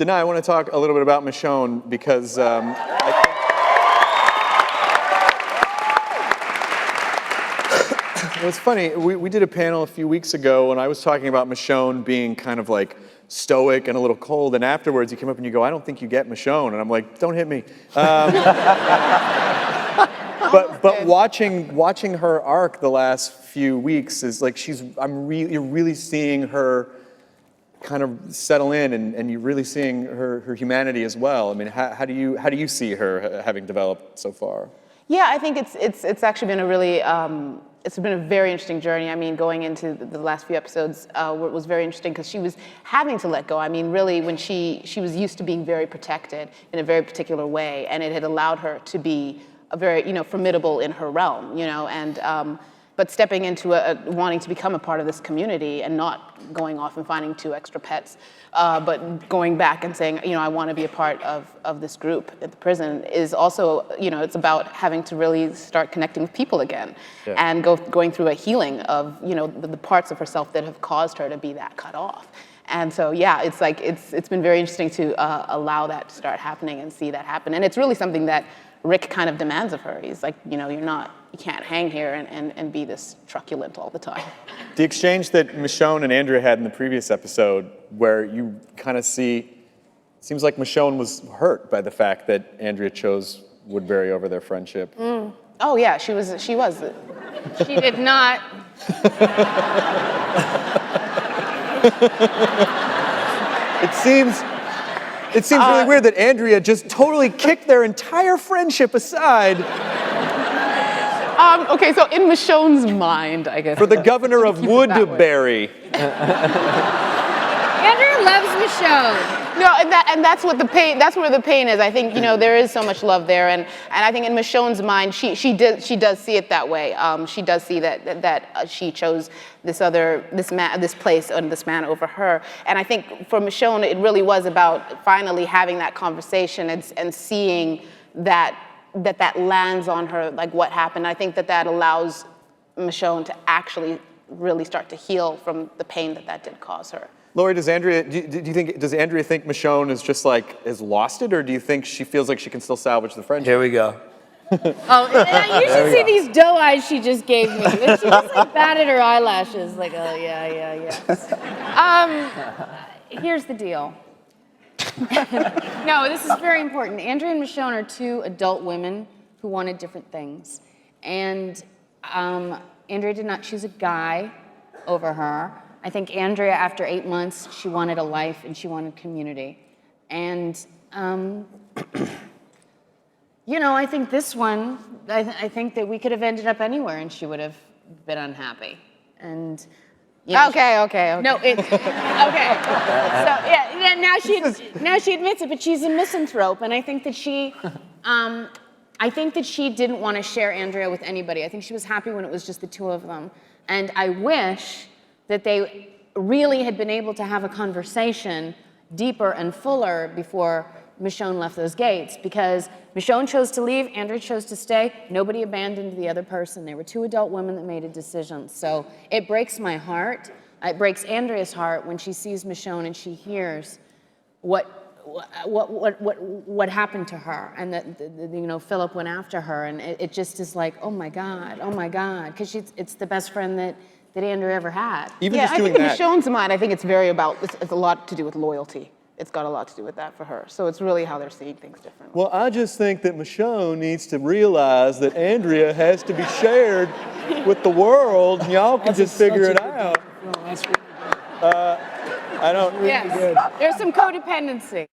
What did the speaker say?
Danai, I want to talk a little bit about Michonne because I think it was funny. We did a panel a few weeks ago, and I was talking about Michonne being kind of like stoic and a little cold, and afterwards you came up and you go, "I don't think you get Michonne," and I'm like, "Don't hit me." But watching her arc the last few weeks is like you're really seeing her kind of settle in, and you're really seeing her humanity as well. I mean, how do you see her having developed so far? Yeah, I think it's actually been a really it's been a very interesting journey. I mean, going into the last few episodes was very interesting because she was having to let go. I mean, really, when she was used to being very protected in a very particular way, and it had allowed her to be a very formidable in her realm, and. But stepping into wanting to become a part of this community and not going off and finding 2 extra pets, but going back and saying, I want to be a part of this group at the prison is also, it's about having to really start connecting with people again, and going through a healing of, the parts of herself that have caused her to be that cut off. And so, yeah, it's like it's been very interesting to allow that to start happening and see that happen. And it's really something that Rick kind of demands of her. He's like, you can't hang here and be this truculent all the time. The exchange that Michonne and Andrea had in the previous episode, where you kind of seems like Michonne was hurt by the fact that Andrea chose Woodbury over their friendship. Oh yeah, she was. She did not. It seems really weird that Andrea just totally kicked their entire friendship aside. Okay, so in Michonne's mind, I guess. For the governor of Woodbury. Andrea loves Michonne. No, and that's what the pain. That's where the pain is. I think there is so much love there, and I think in Michonne's mind, she does see it that way. She does see that she chose this place and this man over her. And I think for Michonne, it really was about finally having that conversation and seeing that lands on her, like what happened. I think that allows Michonne to actually really start to heal from the pain that did cause her. Lori, does Andrea think Michonne is just like has lost it, or do you think she feels like she can still salvage the friendship? Here we go. You should see these doe eyes she just gave me. She just like batted her eyelashes, like, oh yeah. Here's the deal. No, this is very important. Andrea and Michonne are 2 adult women who wanted different things. And Andrea did not choose a guy over her. I think Andrea, after 8 months, she wanted a life and she wanted community. And, I think this one, I think that we could have ended up anywhere and she would have been unhappy. And Okay. No, it's okay. So yeah, now she admits it, but she's a misanthrope, and I think that she didn't want to share Andrea with anybody. I think she was happy when it was just the 2 of them, and I wish that they really had been able to have a conversation deeper and fuller before Michonne left those gates, because Michonne chose to leave, Andrea chose to stay. Nobody abandoned the other person. They were 2 adult women that made a decision. So it breaks my heart. It breaks Andrea's heart when she sees Michonne and she hears what happened to her, and that Philip went after her, and it just is like, oh my God, because it's the best friend that Andrea ever had. I think in Michonne's mind, I think it's a lot to do with loyalty. It's got a lot to do with that for her. So it's really how they're seeing things differently. Well, I just think that Michonne needs to realize that Andrea has to be shared with the world, and y'all can just figure it out. No, that's really good. I don't. Yes, there's some codependency.